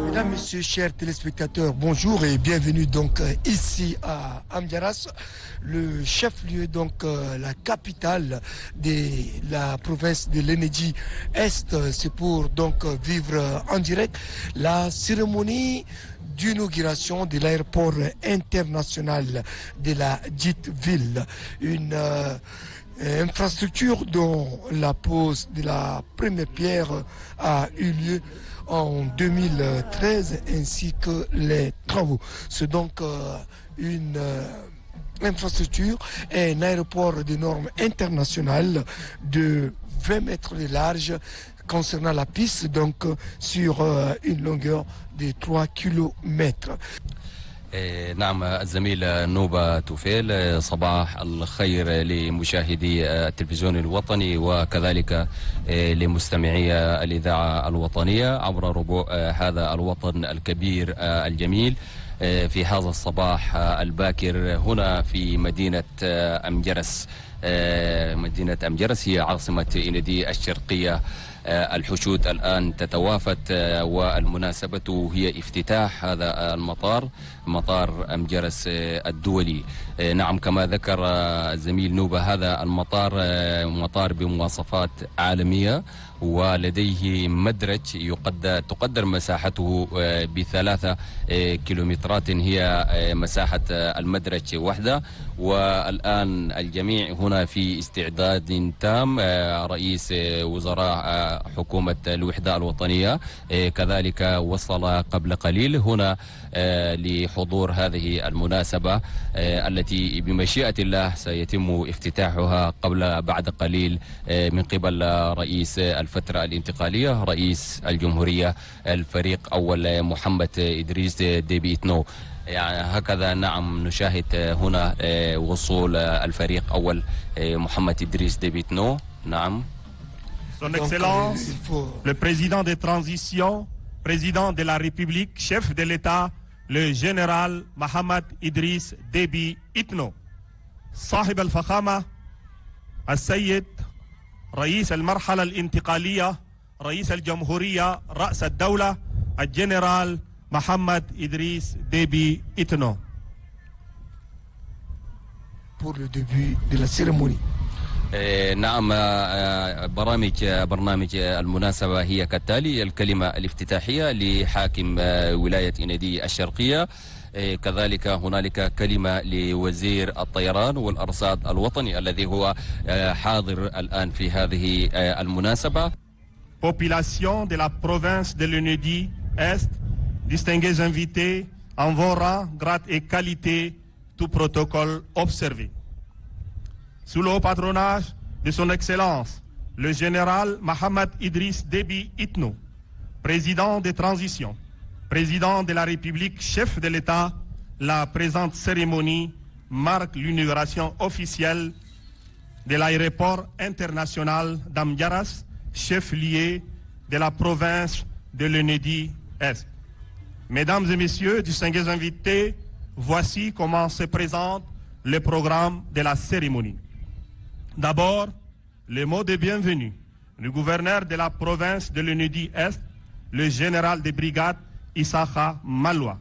Mesdames, Messieurs, chers téléspectateurs, bonjour et bienvenue donc ici à Amdiaras, le chef-lieu, donc la capitale de la province de l'Enedi Est. C'est pour donc vivre en direct la cérémonie d'inauguration de l'aéroport international de la dite ville. Une infrastructure dont la pose de la première pierre a eu lieu en 2013 ainsi que les travaux. C'est donc une infrastructure et un aéroport de normes internationales de 20 mètres de large concernant la piste, donc sur une longueur de 3 kilomètres. نعم الزميل نوبة توفيل صباح الخير لمشاهدي التلفزيون الوطني وكذلك لمستمعي الإذاعة الوطنية عبر ربوع هذا الوطن الكبير الجميل في هذا الصباح الباكر هنا في مدينة أمجرس. مدينة أمجرس هي عاصمة إندي الشرقية. الحشود الآن تتوافد والمناسبة هي افتتاح هذا المطار، مطار أمجرس الدولي. نعم كما ذكر الزميل نوبة هذا المطار مطار بمواصفات عالمية ولديه مدرج تقدر مساحته ب3 كيلومترات هي مساحة المدرج وحده. والآن الجميع هنا في استعداد تام. رئيس وزراء حكومة الوحدة الوطنية كذلك وصل قبل قليل هنا لحضور هذه المناسبة التي بمشيئة الله سيتم افتتاحها بعد قليل من قبل رئيس الفترة الانتقالية رئيس الجمهورية الفريق أول محمد إدريس ديبي إتنو. يعني هكذا نعم نشاهد هنا وصول الفريق أول محمد إدريس ديبي إتنو. نعم. Son Excellence, le président des transitions, président de la République, chef de l'État, le général Mohamed Idriss Déby Itno, صاحب الفخامة السيد رئيس المرحلة الانتقالية رئيس الجمهورية رأس الدولة الجنرال محمد إدريس ديبي إتنو. Pour le début de la cérémonie. نعم برنامج المناسبة هي كالتالي: الكلمة الافتتاحية لحاكم ولاية إندي الشرقية، كذلك هنالك كلمة لوزير الطيران والأرصاد الوطني الذي هو حاضر الآن في هذه المناسبة. Population de la province de l'Enedi Est, distingués invités, en vos rangs, grade et qualité, tout protocole observé. Sous le haut patronage de son Excellence, le général Mohamed Idriss Déby Itno, président des transitions, président de la République, chef de l'État, la présente cérémonie marque l'inauguration officielle de l'aéroport international d'Amdiaras, chef-lieu de la province de l'Enedi Est. Mesdames et messieurs, distingués invités, voici comment se présente le programme de la cérémonie. D'abord, le mot de bienvenue du gouverneur de la province de l'Enedi Est, le général de brigade Issakha Maloua,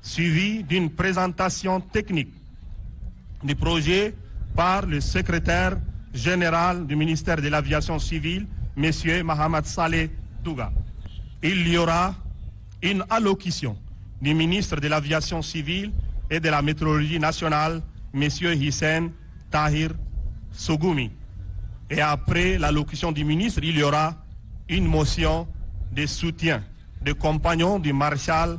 suivi d'une présentation technique du projet par le secrétaire général du ministère de l'Aviation civile, M. Mohamed Saleh Douga. Il y aura une allocution du ministre de l'Aviation civile et de la météorologie nationale, M. Hissène Tahir Sogoumi. Et après l'allocution du ministre, il y aura une motion de soutien des compagnons du maréchal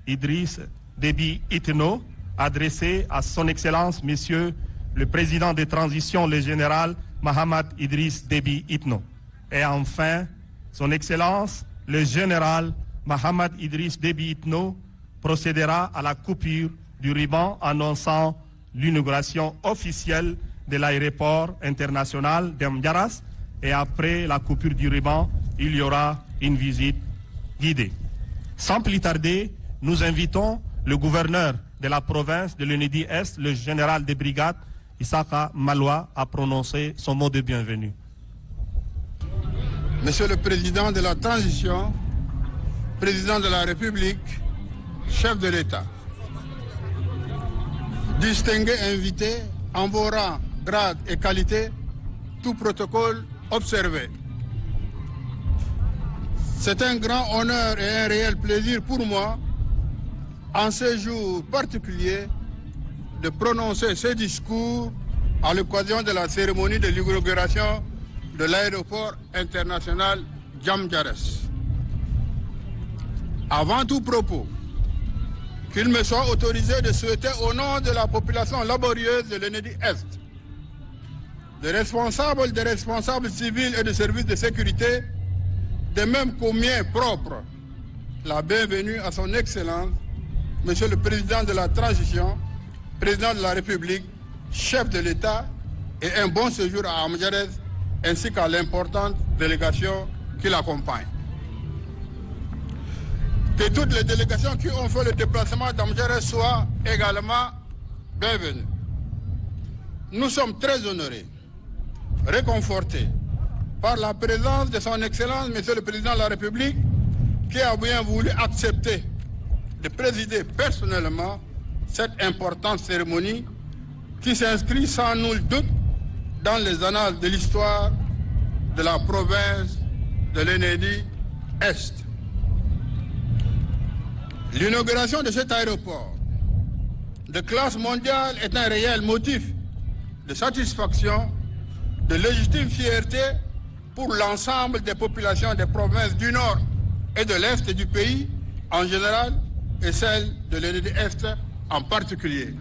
Idriss Déby Itno adressée à son Excellence, Monsieur le Président de transition, le général Mohamed Idriss Déby Itno. Et enfin, son Excellence, le général Mohamed Idriss Déby Itno procédera à la coupure du ruban annonçant l'inauguration officielle de l'aéroport international d'Amdiaras. Et après la coupure du ruban, il y aura une visite guidée. Sans plus tarder, nous invitons le gouverneur de la province de l'Enedi Est, le général de brigade Issakha Maloua, à prononcer son mot de bienvenue. Monsieur le Président de la Transition, Président de la République, chef de l'État, distingués invités, en vos rangs, grades et qualités, tout protocole observé. C'est un grand honneur et un réel plaisir pour moi, en ce jour particulier, de prononcer ce discours à l'occasion de la cérémonie de l'inauguration de l'aéroport international Djamjares. Avant tout propos, qu'il me soit autorisé de souhaiter au nom de la population laborieuse de l'ENEDI-Est, des responsables civils et des services de sécurité, de même qu'aux miens propres, la bienvenue à son Excellence, Monsieur le Président de la Transition, Président de la République, chef de l'État, et un bon séjour à Amdjarès, ainsi qu'à l'importante délégation qui l'accompagne. Que toutes les délégations qui ont fait le déplacement d'Amdjarès soient également bienvenues. Nous sommes très honorés, réconfortés par la présence de son Excellence, Monsieur le Président de la République, qui a bien voulu accepter de présider personnellement cette importante cérémonie qui s'inscrit sans nul doute dans les annales de l'histoire de la province de l'ENEDI-Est. L'inauguration de cet aéroport de classe mondiale est un réel motif de satisfaction, de légitime fierté pour l'ensemble des populations des provinces du Nord et de l'Est du pays en général et celles de l'ENEDI-Est en particulier.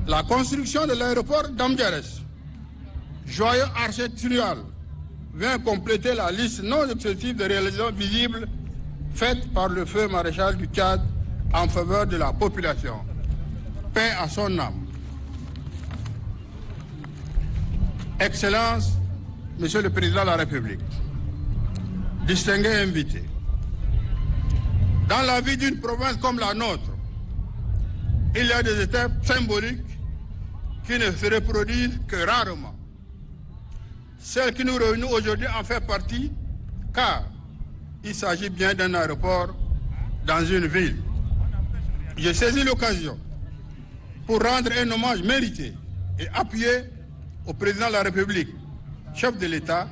La construction de l'aéroport d'Amdjarès, joyau architectural, vient compléter la liste non exhaustive de réalisations visibles faites par le feu maréchal du Tchad en faveur de la population. Paix à son âme. Excellence, Monsieur le Président de la République, distingués invités, dans la vie d'une province comme la nôtre, il y a des étapes symboliques qui ne se reproduisent que rarement. Celle qui nous réunit aujourd'hui en fait partie, car il s'agit bien d'un aéroport dans une ville. J'ai saisi l'occasion pour rendre un hommage mérité et appuyé au Président de la République, chef de l'État,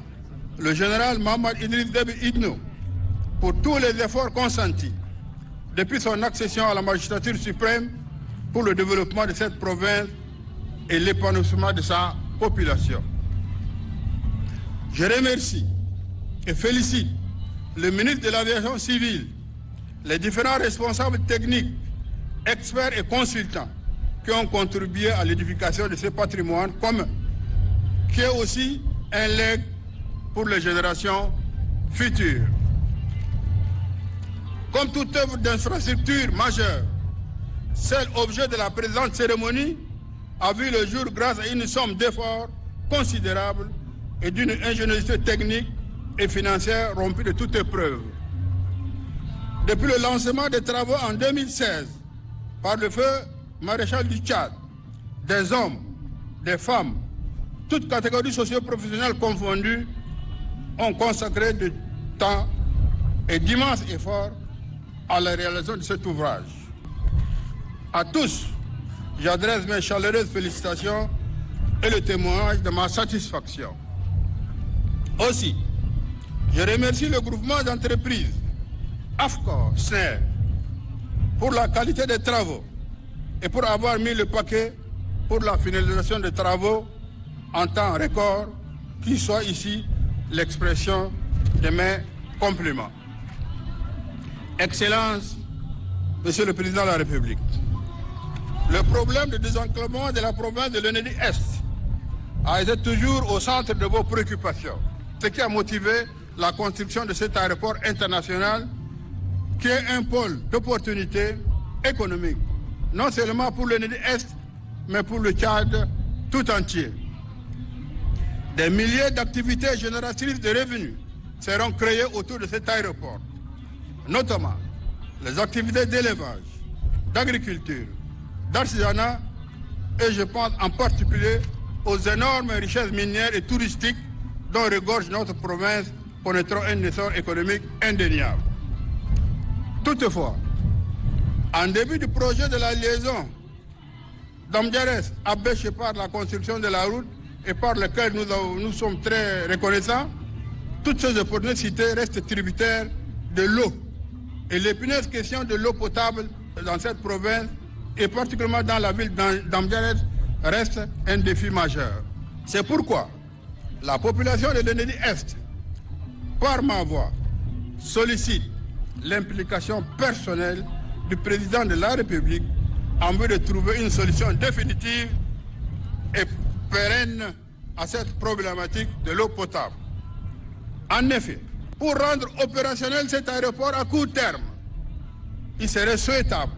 le général Mohamed Idriss Déby Itno, pour tous les efforts consentis depuis son accession à la magistrature suprême pour le développement de cette province et l'épanouissement de sa population. Je remercie et félicite le ministre de l'Aviation civile, les différents responsables techniques, experts et consultants qui ont contribué à l'édification de ce patrimoine commun, qui est aussi un legs pour les générations futures. Comme toute œuvre d'infrastructure majeure, celle objet de la présente cérémonie a vu le jour grâce à une somme d'efforts considérables et d'une ingéniosité technique et financière rompue de toute épreuve. Depuis le lancement des travaux en 2016 par le feu maréchal du Tchad, des hommes, des femmes, toutes catégories socio-professionnelles confondues, ont consacré du temps et d'immenses efforts à la réalisation de cet ouvrage. À tous, j'adresse mes chaleureuses félicitations et le témoignage de ma satisfaction. Aussi, je remercie le groupement d'entreprises AFCOR, SNER, pour la qualité des travaux et pour avoir mis le paquet pour la finalisation des travaux en temps record, qui soit ici l'expression de mes compliments. Excellence, Monsieur le Président de la République, le problème de désenclavement de la province de l'ENEDI-Est a été toujours au centre de vos préoccupations, ce qui a motivé la construction de cet aéroport international qui est un pôle d'opportunité économique, non seulement pour l'ENEDI-Est, mais pour le Tchad tout entier. Des milliers d'activités génératrices de revenus seront créées autour de cet aéroport, notamment les activités d'élevage, d'agriculture, d'artisanat, et je pense en particulier aux énormes richesses minières et touristiques dont regorge notre province connaîtront un essor économique indéniable. Toutefois, en début du projet de la liaison d'Amdiarès empêché par la construction de la route et par lequel nous sommes très reconnaissants, toutes ces opportunités restent tributaires de l'eau. Et l'épineuse question de l'eau potable dans cette province, et particulièrement dans la ville d'Amdiarès, reste un défi majeur. C'est pourquoi la population de l'Enedi Est, par ma voix, sollicite l'implication personnelle du président de la République en vue de trouver une solution définitive et pérenne à cette problématique de l'eau potable. En effet, pour rendre opérationnel cet aéroport à court terme, il serait souhaitable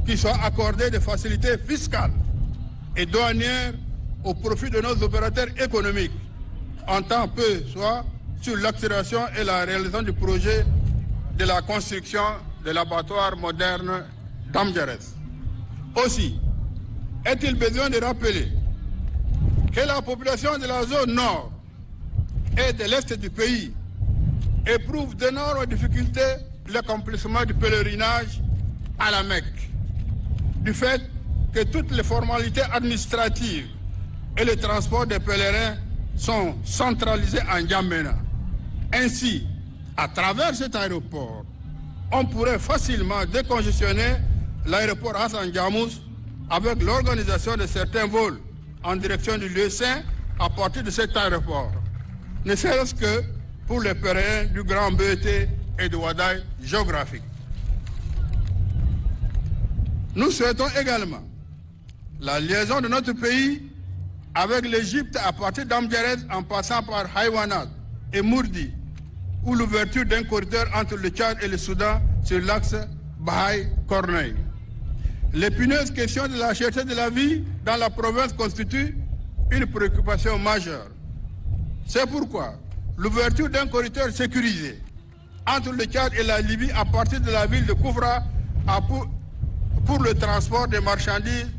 qu'il soit accordé des facilités fiscales et douanières au profit de nos opérateurs économiques, en tant peu soit sur l'accélération et la réalisation du projet de la construction de l'abattoir moderne d'Amdiarès. Aussi, est-il besoin de rappeler que la population de la zone nord et de l'est du pays éprouve d'énormes difficultés l'accomplissement du pèlerinage à la Mecque, du fait que toutes les formalités administratives et le transport des pèlerins sont centralisés en N'Djamena. Ainsi, à travers cet aéroport, on pourrait facilement décongestionner l'aéroport Hassan Djamous avec l'organisation de certains vols en direction du lieu saint à partir de cet aéroport, ne serait-ce que pour les pèlerins du Grand BET et de Wadaï géographique. Nous souhaitons également la liaison de notre pays avec l'Égypte à partir d'Amdiarès en passant par Haïwanat et Mourdi, ou l'ouverture d'un corridor entre le Tchad et le Soudan sur l'axe Bahaï-Corneille. L'épineuse question de la cherté de la vie dans la province constitue une préoccupation majeure. C'est pourquoi l'ouverture d'un corridor sécurisé entre le Tchad et la Libye à partir de la ville de Koufra pour le transport des marchandises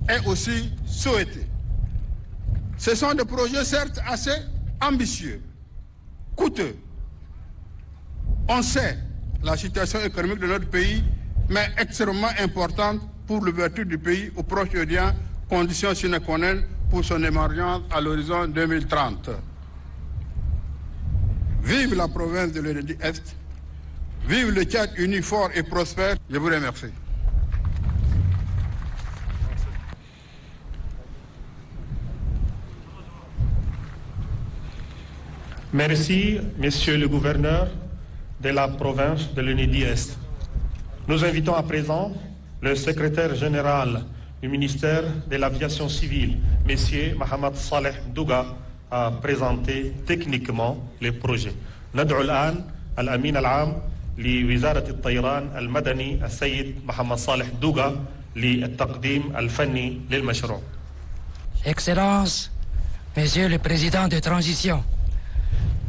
est aussi souhaitée. Ce sont des projets certes assez ambitieux, coûteux. On sait la situation économique de notre pays, mais extrêmement importante pour l'ouverture du pays au Proche-Orient, condition sine qua non pour son émergence à l'horizon 2030. Vive la province de l'Enedi Est, vive le Tchad uni, fort et prospère. Je vous remercie. Merci, Monsieur le gouverneur de la province de l'Enedi Est. Nous invitons à présent le secrétaire général du ministère de l'Aviation civile, Monsieur Mohamed Saleh Douga, à présenter techniquement les projets. ندعو الآن الأمين العام لوزارة الطيران المدني السيد محمد صالح دوغا للتقديم الفني للمشروع. Excellences, Monsieur le Président de transition,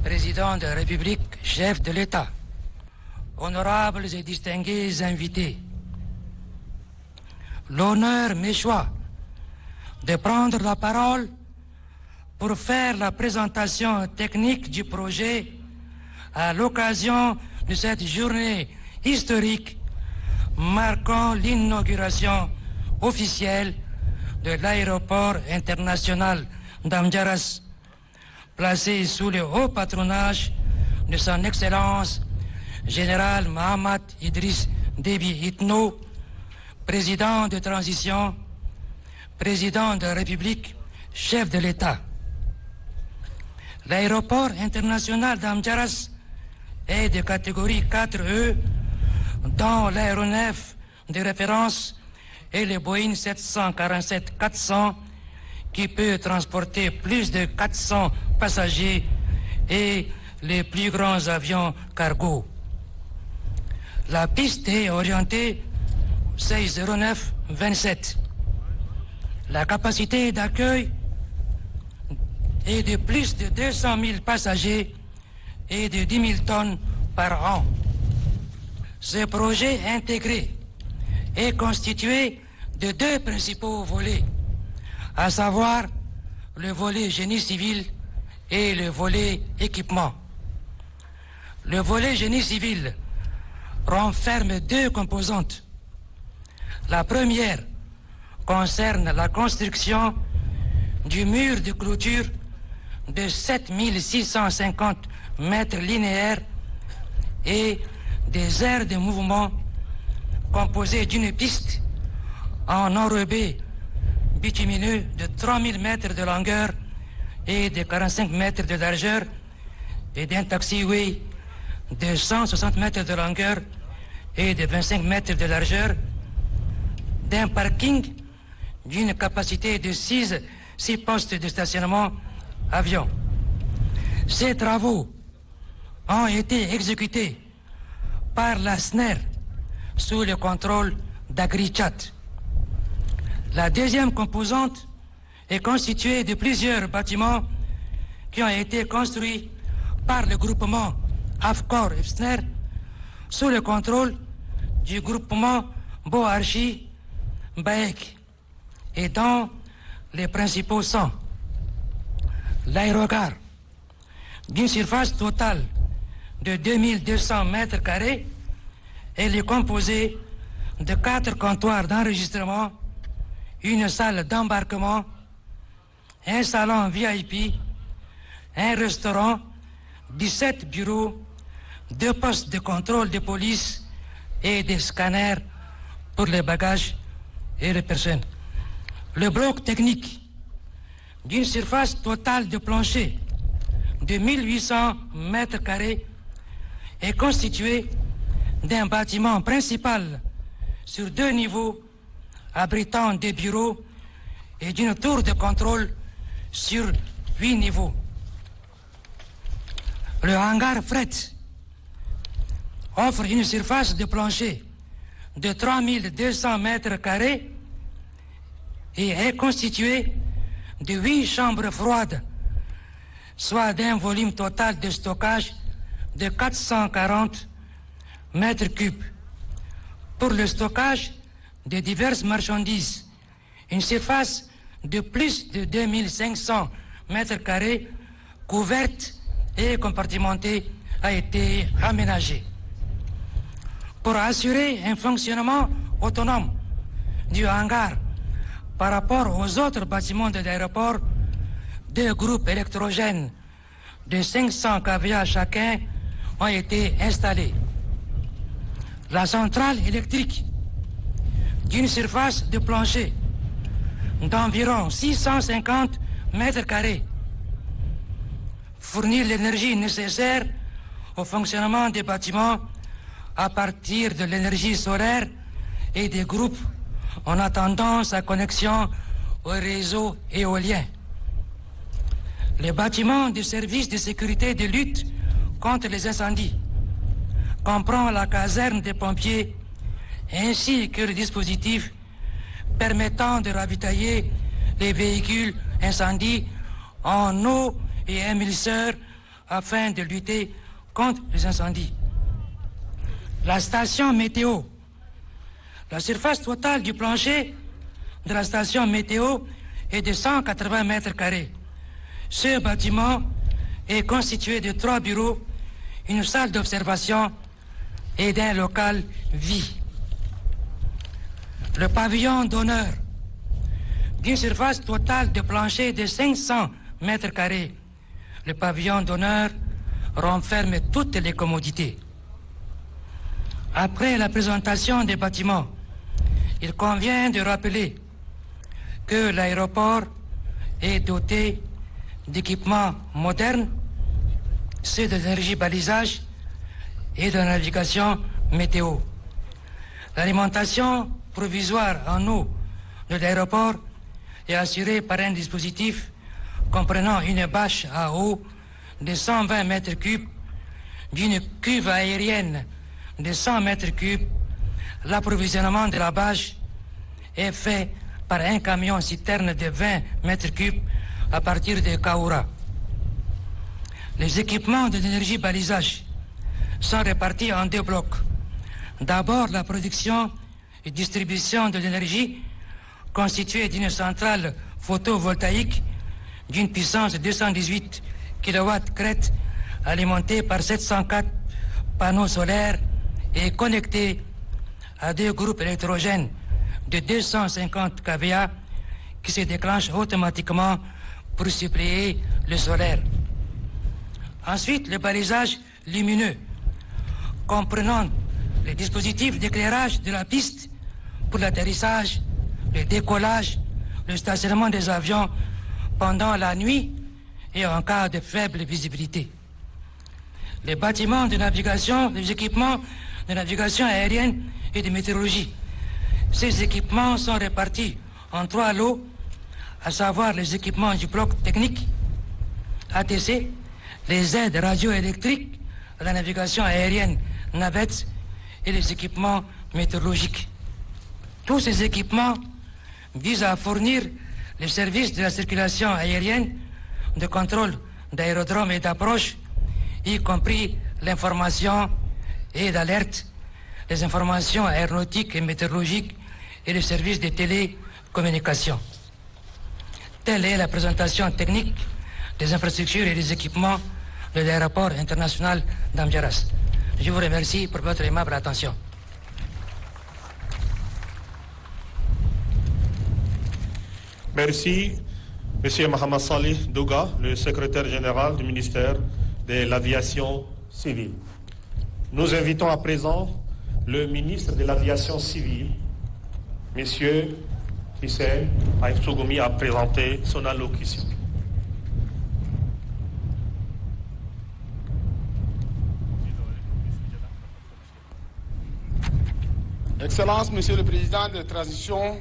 Président de la République, chef de l'État, honorables et distingués invités, l'honneur m'échoit de prendre la parole pour faire la présentation technique du projet à l'occasion de cette journée historique marquant l'inauguration officielle de l'aéroport international d'Amdiarès, placé sous le haut patronage de son Excellence Général Mohamed Idriss Déby Itno, président de transition, président de la République, chef de l'État. L'aéroport international d'Amdiarès est de catégorie 4E, dont l'aéronef de référence est le Boeing 747-400, qui peut transporter plus de 400 passagers et les plus grands avions cargo. La piste est orientée 609-27. La capacité d'accueil est de plus de 200 000 passagers et de 10 000 tonnes par an. Ce projet intégré est constitué de deux principaux volets, à savoir le volet génie civil et le volet équipement. Le volet génie civil renferme deux composantes. La première concerne la construction du mur de clôture de 7650 mètres linéaires et des aires de mouvement composées d'une piste en enrobé bitumineux de 3000 mètres de longueur et de 45 mètres de largeur et d'un taxiway de 160 mètres de longueur et de 25 mètres de largeur, d'un parking d'une capacité de 6 postes de stationnement avion. Ces travaux ont été exécutés par la SNER sous le contrôle d'Agri-Tchad. La deuxième composante est constituée de plusieurs bâtiments qui ont été construits par le groupement AFCOR et SNER sous le contrôle du groupement Boarchi Baek et dont les principaux sont l'aérogare d'une surface totale de 2200 mètres carrés. Elle est composée de 4 comptoirs d'enregistrement, une salle d'embarquement, un salon VIP, un restaurant, 17 bureaux, 2 postes de contrôle de police et des scanners pour les bagages et les personnes. Le bloc technique d'une surface totale de plancher de 1800 mètres carrés est constitué d'un bâtiment principal sur 2 niveaux abritant des bureaux et d'une tour de contrôle sur 8 niveaux. Le hangar fret offre une surface de plancher de 3200 mètres carrés et est constitué de 8 chambres froides, soit d'un volume total de stockage de 440 mètres cubes. Pour le stockage de diverses marchandises, une surface de plus de 2500 mètres carrés couverte et compartimentée a été aménagée. Pour assurer un fonctionnement autonome du hangar par rapport aux autres bâtiments de l'aéroport, 2 groupes électrogènes de 500 kVA chacun ont été installés. La centrale électrique d'une surface de plancher d'environ 650 mètres carrés fournit l'énergie nécessaire au fonctionnement des bâtiments à partir de l'énergie solaire et des groupes en attendant sa connexion au réseau éolien. Les bâtiments du service de sécurité de lutte contre les incendies comprend la caserne des pompiers ainsi que le dispositif permettant de ravitailler les véhicules incendies en eau et émulseurs afin de lutter contre les incendies. La station météo. La surface totale du plancher de la station météo est de 180 mètres carrés. Ce bâtiment est constitué de 3 bureaux, une salle d'observation et d'un local vie. Le pavillon d'honneur, d'une surface totale de plancher de 500 mètres carrés. Le pavillon d'honneur renferme toutes les commodités. Après la présentation des bâtiments, il convient de rappeler que l'aéroport est doté d'équipements modernes, ceux de l'énergie balisage et de la navigation météo. L'alimentation provisoire en eau de l'aéroport est assurée par un dispositif comprenant une bâche à eau de 120 mètres cubes, d'une cuve aérienne de 100 mètres cubes. L'approvisionnement de la bâche est fait par un camion-citerne de 20 mètres cubes à partir de Kaoura. Les équipements de l'énergie balisage sont répartis en 2 blocs. D'abord, la production et distribution de l'énergie constituée d'une centrale photovoltaïque d'une puissance de 218 kW crête alimenté par 704 panneaux solaires et connecté à 2 groupes électrogènes de 250 kVA qui se déclenchent automatiquement pour suppléer le solaire. Ensuite, le balisage lumineux, comprenant les dispositifs d'éclairage de la piste pour l'atterrissage, le décollage, le stationnement des avions pendant la nuit et en cas de faible visibilité. Les bâtiments de navigation, les équipements de navigation aérienne et de météorologie. Ces équipements sont répartis en 3 lots, à savoir les équipements du bloc technique, ATC, les aides radioélectriques à la navigation aérienne, navettes, et les équipements météorologiques. Tous ces équipements visent à fournir les services de la circulation aérienne, de contrôle d'aérodromes et d'approche, y compris l'information et d'alerte, les informations aéronautiques et météorologiques et les services de télécommunication. Telle est la présentation technique des infrastructures et des équipements de l'aéroport international d'Amdjaras. Je vous remercie pour votre aimable attention. Merci, M. Mohamed Salih Douga, le secrétaire général du ministère de l'Aviation civile. Nous invitons à présent le ministre de l'Aviation civile, M. Hissène Haïf Sougoumi, à présenter son allocution. Excellence, Monsieur le Président de transition,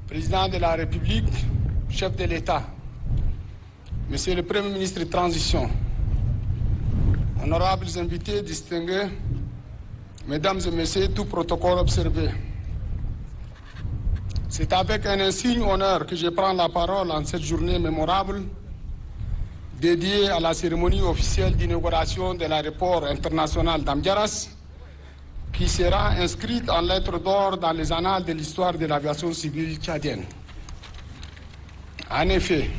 Président de la République, chef de l'État, Monsieur le Premier ministre de transition, honorables invités distingués, Mesdames et Messieurs, tout protocole observé. C'est avec un insigne honneur que je prends la parole en cette journée mémorable dédiée à la cérémonie officielle d'inauguration de l'aéroport international d'Amdjaras, qui sera inscrite en lettres d'or dans les annales de l'histoire de l'aviation civile tchadienne. En effet,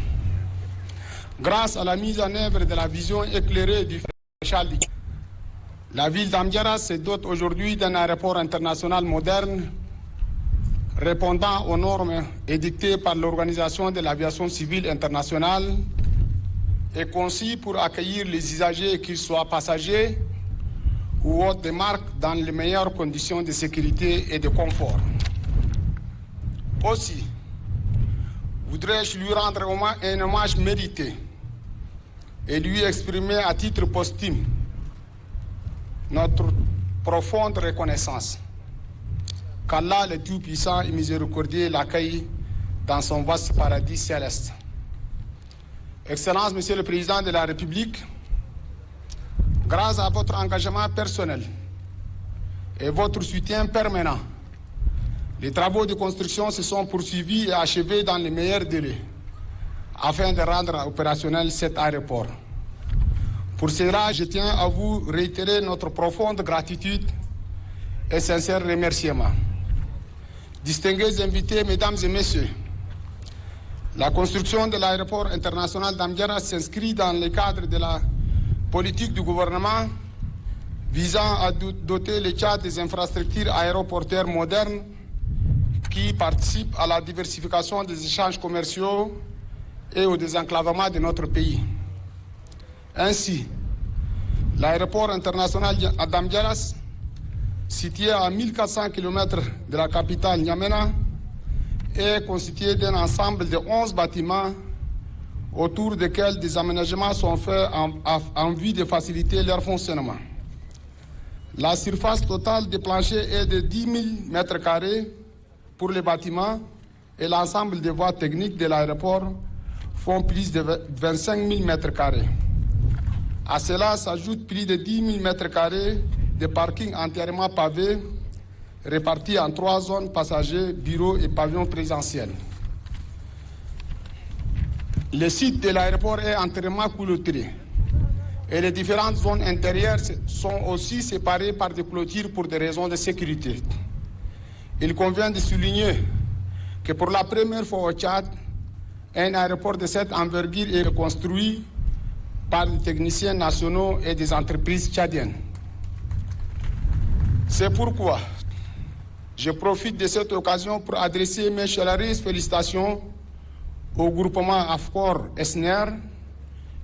grâce à la mise en œuvre de la vision éclairée du Charles, la ville d'Amdjaras se dote aujourd'hui d'un aéroport international moderne répondant aux normes édictées par l'Organisation de l'aviation civile internationale et conçu pour accueillir les usagers, qu'ils soient passagers ou hôtes de marque, dans les meilleures conditions de sécurité et de confort. Aussi, voudrais-je lui rendre un hommage mérité et lui exprimer à titre posthume notre profonde reconnaissance. Qu'Allah le Tout-Puissant et Miséricordieux l'accueille dans son vaste paradis céleste. Excellence, Monsieur le Président de la République, grâce à votre engagement personnel et votre soutien permanent, les travaux de construction se sont poursuivis et achevés dans les meilleurs délais afin de rendre opérationnel cet aéroport. Pour cela, je tiens à vous réitérer notre profonde gratitude et sincère remerciement. Distingués invités, Mesdames et Messieurs, la construction de l'aéroport international d'Amdjaras s'inscrit dans le cadre de la politique du gouvernement visant à doter le Tchad des infrastructures aéroportuaires modernes qui participent à la diversification des échanges commerciaux et au désenclavement de notre pays. Ainsi, l'aéroport international d'Amdjaras, situé à 1400 km de la capitale N'Djamena, est constitué d'un ensemble de 11 bâtiments autour desquels des aménagements sont faits en vue de faciliter leur fonctionnement. La surface totale des planchers est de 10 000 m² pour les bâtiments et l'ensemble des voies techniques de l'aéroport font plus de 25 000 m². À cela s'ajoutent plus de 10 000 m² de parkings entièrement pavés, répartis en 3 zones passagers, bureaux et pavillons présentiels. Le site de l'aéroport est entièrement clôturé et les différentes zones intérieures sont aussi séparées par des clôtures pour des raisons de sécurité. Il convient de souligner que pour la première fois au Tchad, un aéroport de cette envergure est construit par des techniciens nationaux et des entreprises tchadiennes. C'est pourquoi je profite de cette occasion pour adresser mes chaleureuses félicitations au groupement AFCOR SNR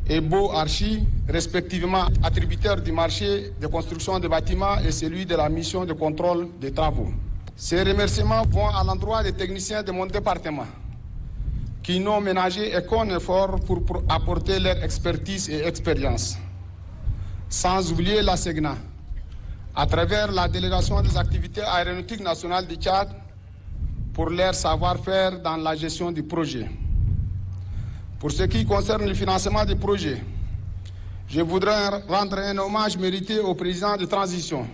et Beau Archi, respectivement attributaires du marché de construction des bâtiments et celui de la mission de contrôle des travaux. Ces remerciements vont à l'endroit des techniciens de mon département qui n'ont ménagé aucun effort pour apporter leur expertise et expérience. Sans oublier la SEGNA, à travers la délégation des activités aéronautiques nationales du Tchad, pour leur savoir-faire dans la gestion du projet. Pour ce qui concerne le financement du projet, je voudrais rendre un hommage mérité au président de transition,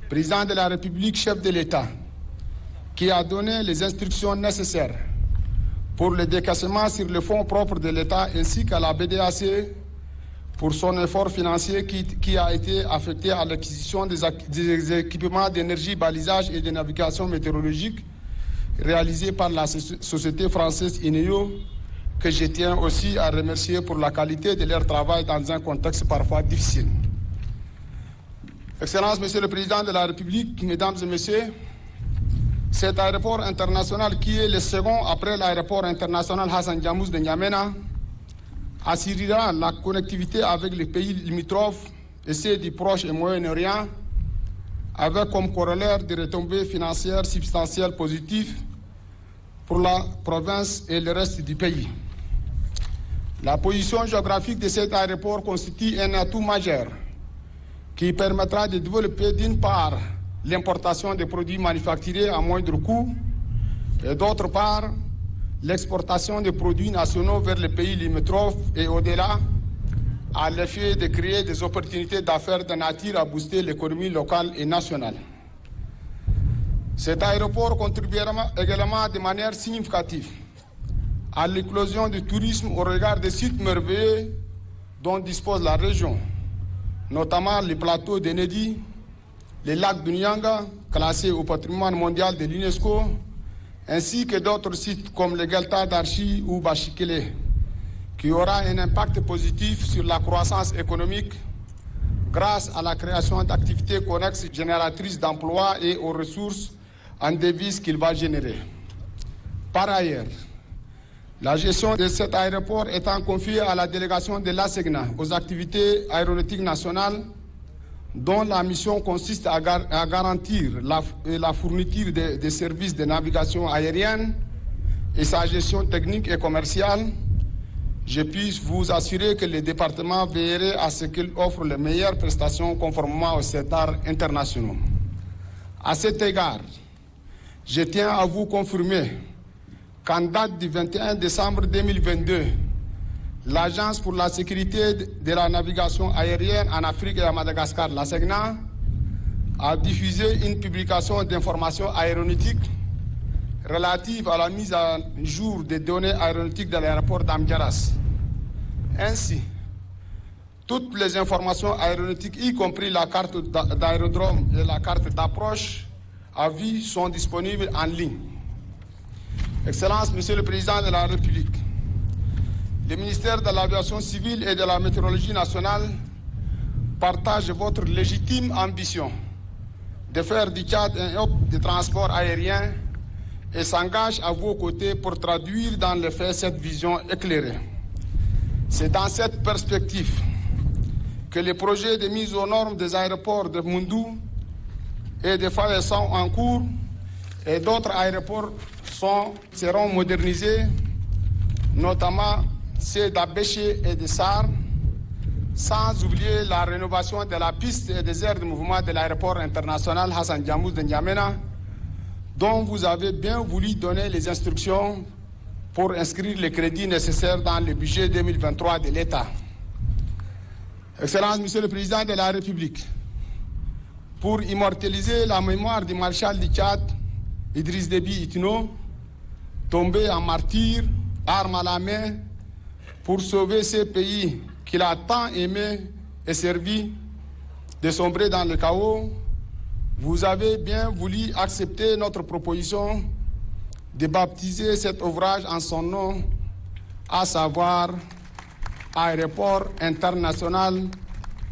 président de la République, chef de l'État, qui a donné les instructions nécessaires pour le décaissement sur le fonds propre de l'État ainsi qu'à la BDAC pour son effort financier qui a été affecté à l'acquisition des équipements d'énergie, balisage et de navigation météorologique réalisés par la société française INEO, que je tiens aussi à remercier pour la qualité de leur travail dans un contexte parfois difficile. Excellences, Monsieur le Président de la République, Mesdames et Messieurs, cet aéroport international qui est le second après l'aéroport international Hassan Diamouz de N'Djamena assurera la connectivité avec les pays limitrophes et ceux du Proche et Moyen-Orient avec comme corollaire des retombées financières substantielles positives pour la province et le reste du pays. La position géographique de cet aéroport constitue un atout majeur qui permettra de développer d'une part l'importation des produits manufacturés à moindre coût et d'autre part l'exportation des produits nationaux vers les pays limitrophes et au-delà à l'effet de créer des opportunités d'affaires de nature à booster l'économie locale et nationale. Cet aéroport contribuera également de manière significative à l'éclosion du tourisme au regard des sites merveilleux dont dispose la région, notamment les plateaux d'Enedi, les lacs de Nyanga, classés au patrimoine mondial de l'UNESCO, ainsi que d'autres sites comme le Delta d'Archi ou Bachikele, qui aura un impact positif sur la croissance économique grâce à la création d'activités connexes génératrices d'emplois et aux ressources en devises qu'il va générer. Par ailleurs, la gestion de cet aéroport étant confiée à la délégation de l'ASEGNA aux activités aéronautiques nationales, dont la mission consiste à garantir la fourniture des services de navigation aérienne et sa gestion technique et commerciale, je puisse vous assurer que le département veillerait à ce qu'il offre les meilleures prestations conformément aux standards internationaux. À cet égard, je tiens à vous confirmer qu'en date du 21 décembre 2022, l'Agence pour la sécurité de la navigation aérienne en Afrique et à Madagascar, la SEGNA, a diffusé une publication d'informations aéronautiques relative à la mise à jour des données aéronautiques de l'aéroport d'Amdiaras. Ainsi, toutes les informations aéronautiques, y compris la carte d'aérodrome et la carte d'approche à vue, sont disponibles en ligne. Excellences, Monsieur le Président de la République, le ministère de l'Aviation civile et de la météorologie nationale partage votre légitime ambition de faire du Tchad un hub de transport aérien et s'engage à vos côtés pour traduire dans les faits cette vision éclairée. C'est dans cette perspective que les projets de mise aux normes des aéroports de Moundou et de Faye sont en cours et d'autres aéroports seront modernisés, notamment ceux d'Abéché et de Sar, sans oublier la rénovation de la piste et des aires de mouvement de l'aéroport international Hassan Diamouz de N'Djamena, dont vous avez bien voulu donner les instructions pour inscrire les crédits nécessaires dans le budget 2023 de l'État. Excellences, Monsieur le Président de la République, pour immortaliser la mémoire du maréchal du Tchad, Idriss Déby Itno, tombé en martyr, arme à la main, pour sauver ce pays qu'il a tant aimé et servi de sombrer dans le chaos, vous avez bien voulu accepter notre proposition de baptiser cet ouvrage en son nom, à savoir aéroport international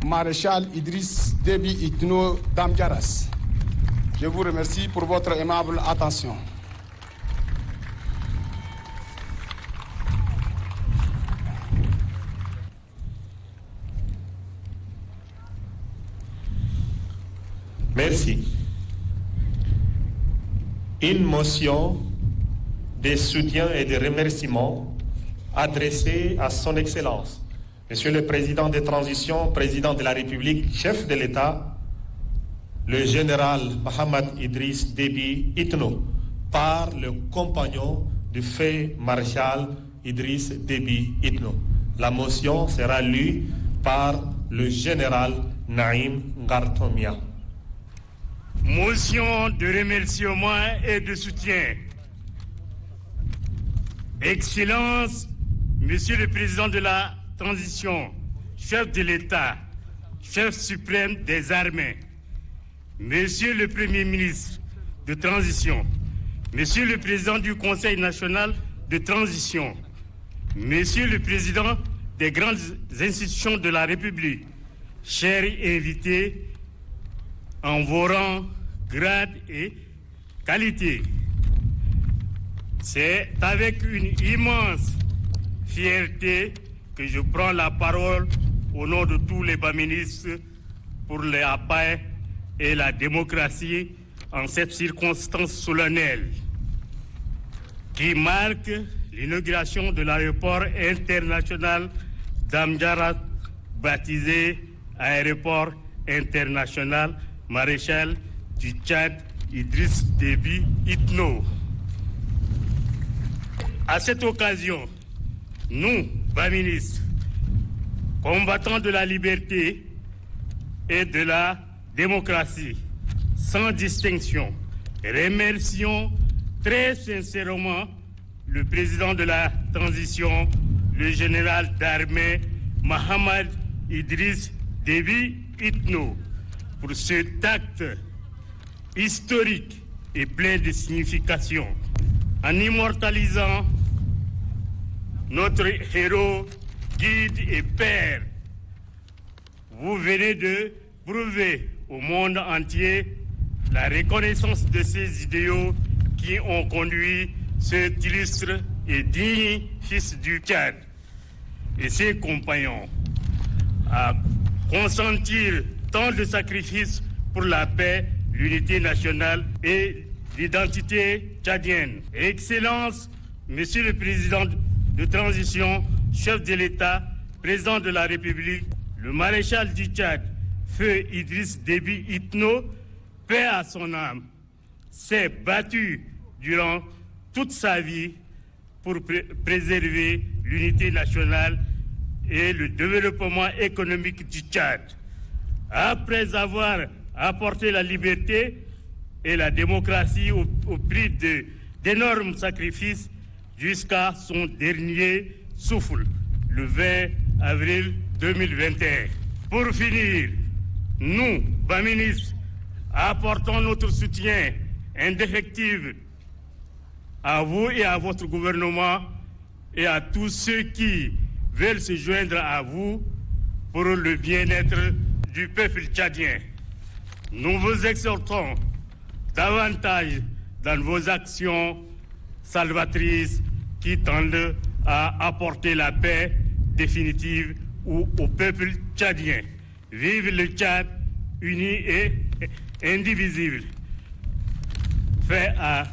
Maréchal Idriss Déby Itno d'Amdiaras. Je vous remercie pour votre aimable attention. Merci. Une motion de soutien et de remerciements adressée à son Excellence, Monsieur le Président de transition, Président de la République, chef de l'État, le général Mohamed Idriss Déby Itno, par le compagnon du fait maréchal Idriss Déby Itno. La motion sera lue par le général Naïm Ngartomia. Motion de remerciement et de soutien. Excellence, Monsieur le Président de la Transition, chef de l'État, chef suprême des armées, Monsieur le Premier ministre de Transition, Monsieur le Président du Conseil national de transition, Monsieur le Président des grandes institutions de la République, chers invités, en vos rangs, grades et qualités. C'est avec une immense fierté que je prends la parole au nom de tous les baministres pour la paix et la démocratie en cette circonstance solennelle qui marque l'inauguration de l'aéroport international d'Amdiaras, baptisé Aéroport international Maréchal du Tchad Idriss Déby Itno. À cette occasion, nous, baministres, combattants de la liberté et de la démocratie, sans distinction, remercions très sincèrement le président de la transition, le général d'armée Mohamed Idriss Déby Itno, pour cet acte historique et plein de signification, en immortalisant notre héros, guide et père. Vous venez de prouver au monde entier la reconnaissance de ces idéaux qui ont conduit cet illustre et digne fils du Tchad et ses compagnons à consentir tant de sacrifices pour la paix, l'unité nationale et l'identité tchadienne. Excellence, Monsieur le Président de transition, chef de l'État, Président de la République, le maréchal du Tchad, Feu Idriss Déby Itno, paix à son âme, s'est battu durant toute sa vie pour préserver l'unité nationale et le développement économique du Tchad. Après avoir apporté la liberté et la démocratie au prix d'énormes sacrifices jusqu'à son dernier souffle, le 20 avril 2021. Pour finir, nous, baministres, apportons notre soutien indéfectible à vous et à votre gouvernement et à tous ceux qui veulent se joindre à vous pour le bien-être du peuple tchadien. Nous vous exhortons davantage dans vos actions salvatrices qui tendent à apporter la paix définitive au peuple tchadien. Vive le Tchad uni et indivisible. Fait à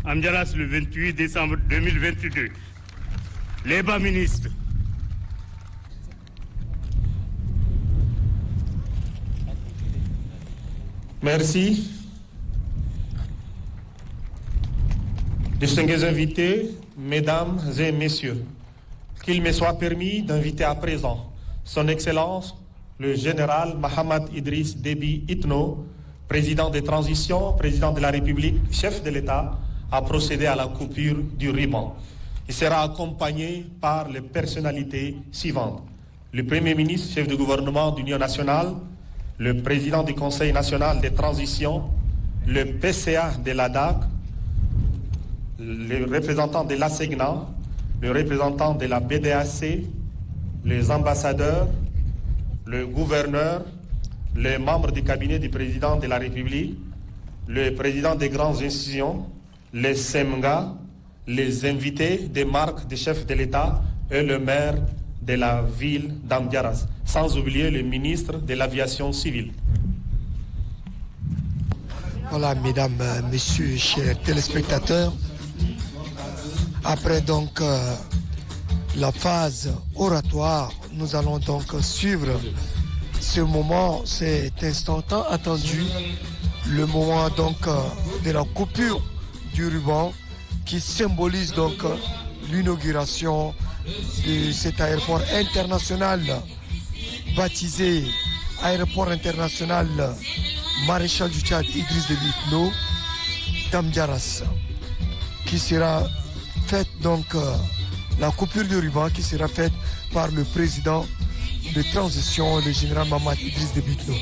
Amdiaras le 28 décembre 2022. Les baministres. Merci. Distingués invités, mesdames et messieurs, qu'il me soit permis d'inviter à présent son Excellence, le général Mohamed Idriss Déby Itno, président de transition, président de la République, chef de l'État, à procéder à la coupure du ruban. Il sera accompagné par les personnalités suivantes. Le Premier ministre, chef de gouvernement d'Union nationale, le président du Conseil national de transition, le PCA de l'ADAC, le représentant de l'ASEGNA, le représentant de la BDAC les ambassadeurs, le gouverneur, les membres du cabinet du président de la République, le président des grandes institutions, les SEMGA, les invités des marques des chefs de l'État et le maire de la ville d'Amdiaras, sans oublier le ministre de l'aviation civile. Voilà, mesdames, messieurs, chers téléspectateurs, après donc la phase oratoire, nous allons donc suivre ce moment, cet instant tant attendu, le moment donc de la coupure du ruban qui symbolise donc l'inauguration de cet aéroport international baptisé Aéroport international Maréchal du Tchad Idriss Déby Itno d'Amdiaras, qui sera faite donc la coupure du ruban qui sera faite par le président de transition, le général Mamad Idriss Déby Itno.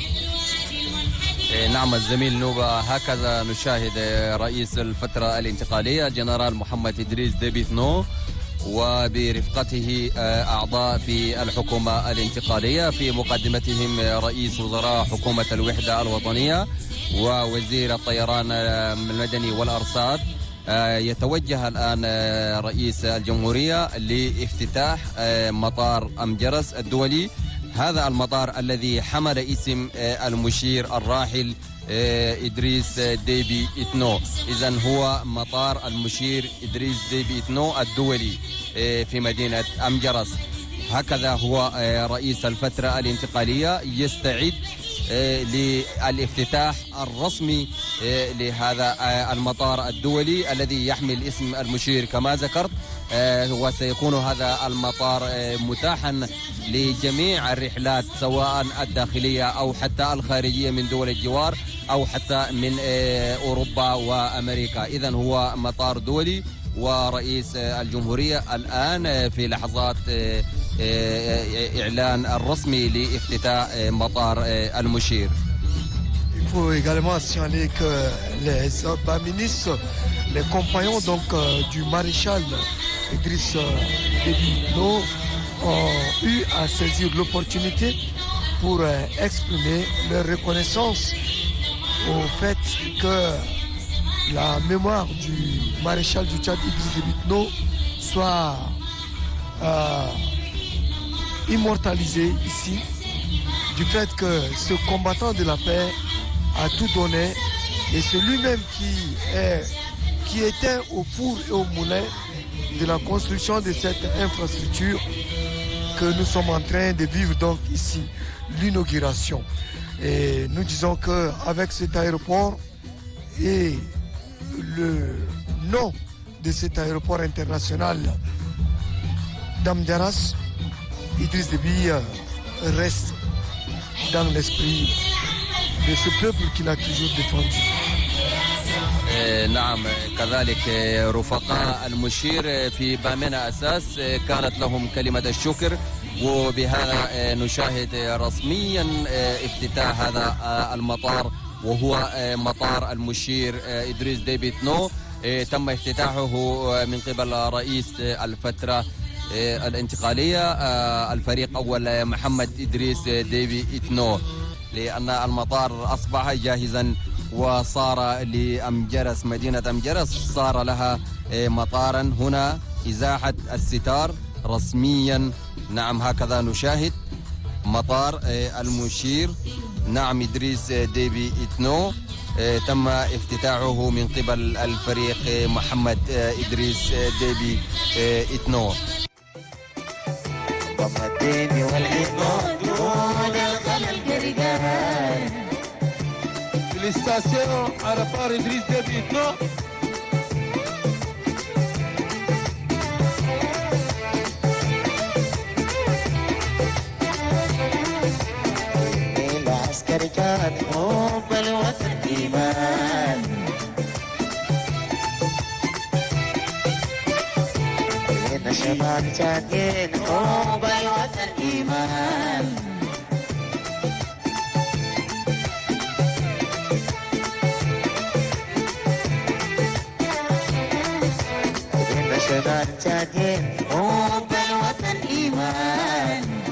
نعم الزميل نوبة، هكذا نشاهد رئيس الفترة الانتقالية الجنرال محمد إدريس ديبي إتنو وبرفقته أعضاء في الحكومة الانتقالية، في مقدمتهم رئيس وزراء حكومة الوحدة الوطنية ووزير الطيران المدني والأرصاد. يتوجه الآن رئيس الجمهورية لافتتاح مطار أمجرس الدولي، هذا المطار الذي حمل اسم المشير الراحل إدريس ديبي إتنو. إذن هو مطار المشير إدريس ديبي إتنو الدولي في مدينة أمجرس. هكذا هو رئيس الفترة الانتقالية يستعد للافتتاح الرسمي لهذا المطار الدولي الذي يحمل اسم المشير كما ذكرت، وسيكون هذا المطار متاحا لجميع الرحلات سواء الداخلية أو حتى الخارجية من دول الجوار أو حتى من أوروبا وأمريكا. إذن هو مطار دولي، ورئيس الجمهورية الآن في لحظات إعلان الرسمي لافتتاح مطار المشير. Il faut également signaler que les ministres, les compagnons donc du maréchal Idriss Déby Itno ont eu à saisir l'opportunité pour exprimer leur reconnaissance au fait que la mémoire du maréchal du Tchad Idriss Déby Itno soit immortalisée ici, du fait que ce combattant de la paix a tout donné, et c'est lui-même qui était au four et au moulin de la construction de cette infrastructure que nous sommes en train de vivre donc ici, l'inauguration. Et nous disons qu'avec cet aéroport et le nom de cet aéroport international d'Amdiaras, Idriss Déby reste dans l'esprit de ce peuple qu'il a toujours défendu. نعم، كذلك رفقاء المشير في بامنة أساس كانت لهم كلمة الشكر، وبهذا نشاهد رسميا افتتاح هذا المطار وهو مطار المشير إدريس ديبي إتنو. تم افتتاحه من قبل رئيس الفترة الانتقالية الفريق أول محمد إدريس ديبي إتنو، لأن المطار أصبح جاهزا وصار لأمجرس، مدينة أمجرس صار لها مطارا هنا، إزاحة الستار رسميا. نعم، هكذا نشاهد مطار المشير نعم إدريس ديبي إتنو، تم افتتاحه من قبل الفريق محمد إدريس ديبي إتنو. ومديني والإتنو دون الخلل كرجال. Félicitations à la part Idriss Déby Itno. العسكري كان حب الوطن إيمان، لنا شباب جادين حب الوطن إيمان. لنا شباب جادين حب الوطن إيمان.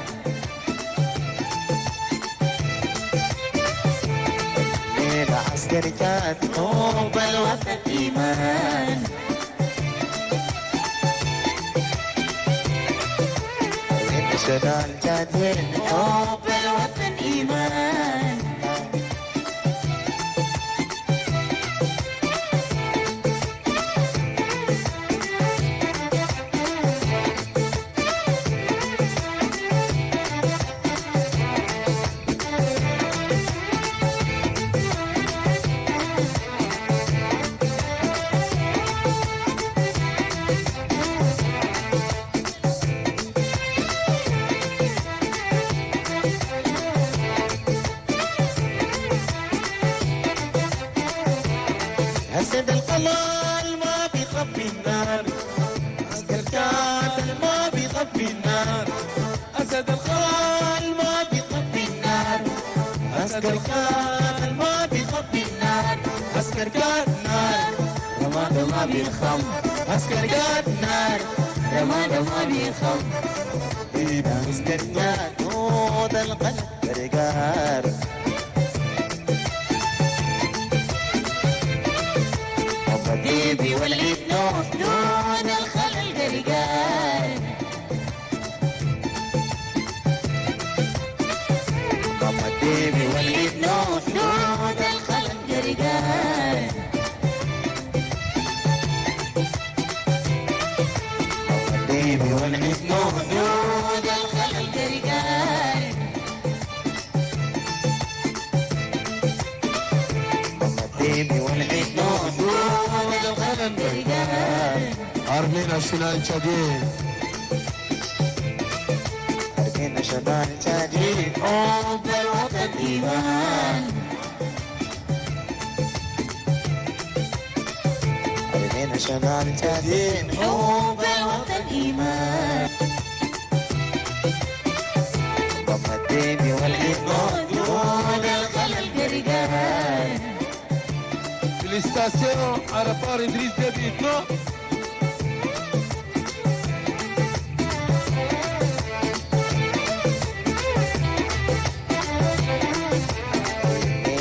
عسكري كان حب الوطن إيمان الناشونال جادين حب الوطن إيمان أسد القمر ما بيخبي النار عسكر كاتل ما بيخبي النار أسد القمر ما بيخبي النار عسكر كاتل ما بيخبي النار عسكر كات نار رماد ما بيخم عسكر كات نار رماد ما بيخم عسكر كات نود القلب برقار حبيبي والعيد نور دون الخلل قرقان حبيبي والعيد نور دون الخلل قرقان حبيبي والعيد نور دون الخلل قرقان حبيبي والعيد نور دون الخلل قرقان Armée nationale tchadienne. Armée nationale tchadienne حب الوطن إيمان Armée nationale tchadienne حب الوطن إيمان ضم الدين والعيد نور دون الخلل قرقان Félicitations à la part Idriss Déby Itno.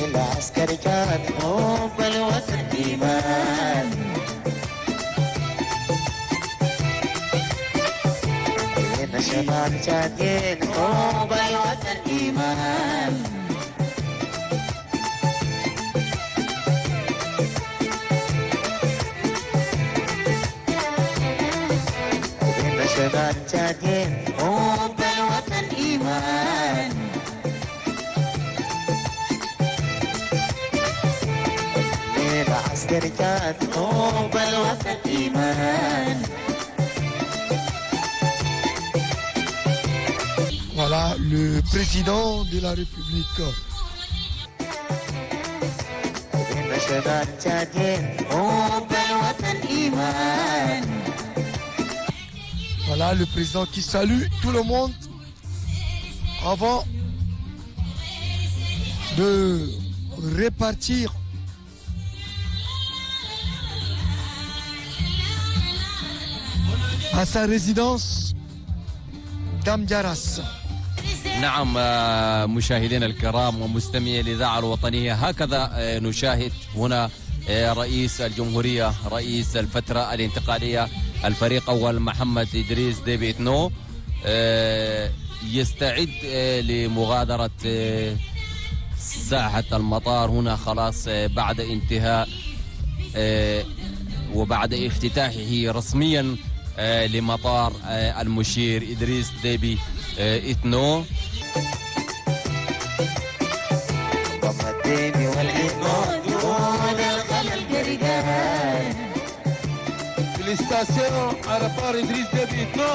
العسكري كان حب الوطن إيمان الناشونال تشادين حب الوطن إيمان الناشونال تشادين حب الوطن إيمان العسكري كان حب الوطن إيمان Voilà le président de la République. الناشونال تشادين حب الوطن إيمان Voilà le président qui salue tout le monde avant de répartir à sa résidence d'Amdiaras. نعم مشاهدينا الكرام ومستمعي الإذاعة الوطنية، هكذا نشاهد هنا رئيس الجمهورية رئيس الفترة الانتقالية الفريق أول محمد إدريس ديبي إتنو يستعد لمغادرة ساحة المطار هنا خلاص بعد انتهاء وبعد افتتاحه رسميا لمطار المشير إدريس ديبي إتنو. Félicitations à la part Idriss Déby Itno.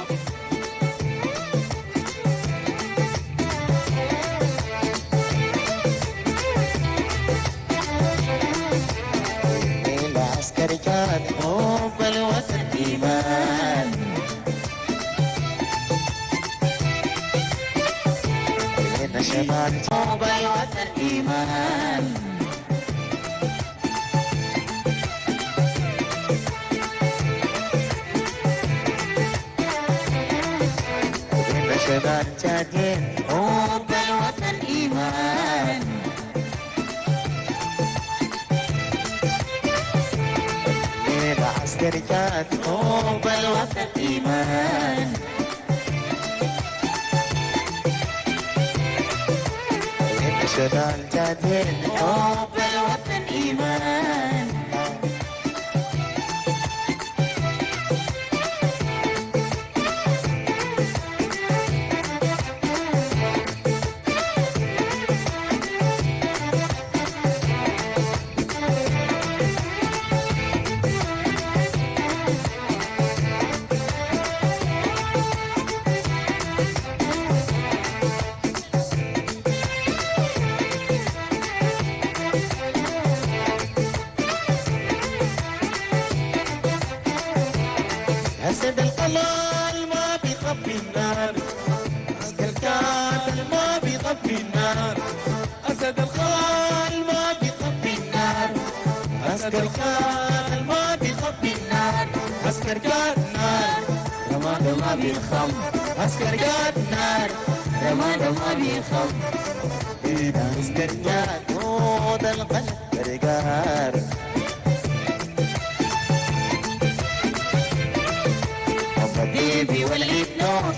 العسكري كان حب الوطن إيمان الناشونال حب الوطن إيمان الناشونال تشادين حب الوطن إيمان عسكريات حب الوطن إيمان الناشونال جديد حب الوطن إيمان أسد القلال ما بيخبي النار عسكر القاتل ما بيخبي النار أسد القلال ما بيخبي النار عسكر القاتل ما بيخبي النار عسكر قاد نار رماد ما بيخم عسكر قاد نار رماد ما بيخم إذا عسكر قاد نود القلب برقار حبيبي والعيد نور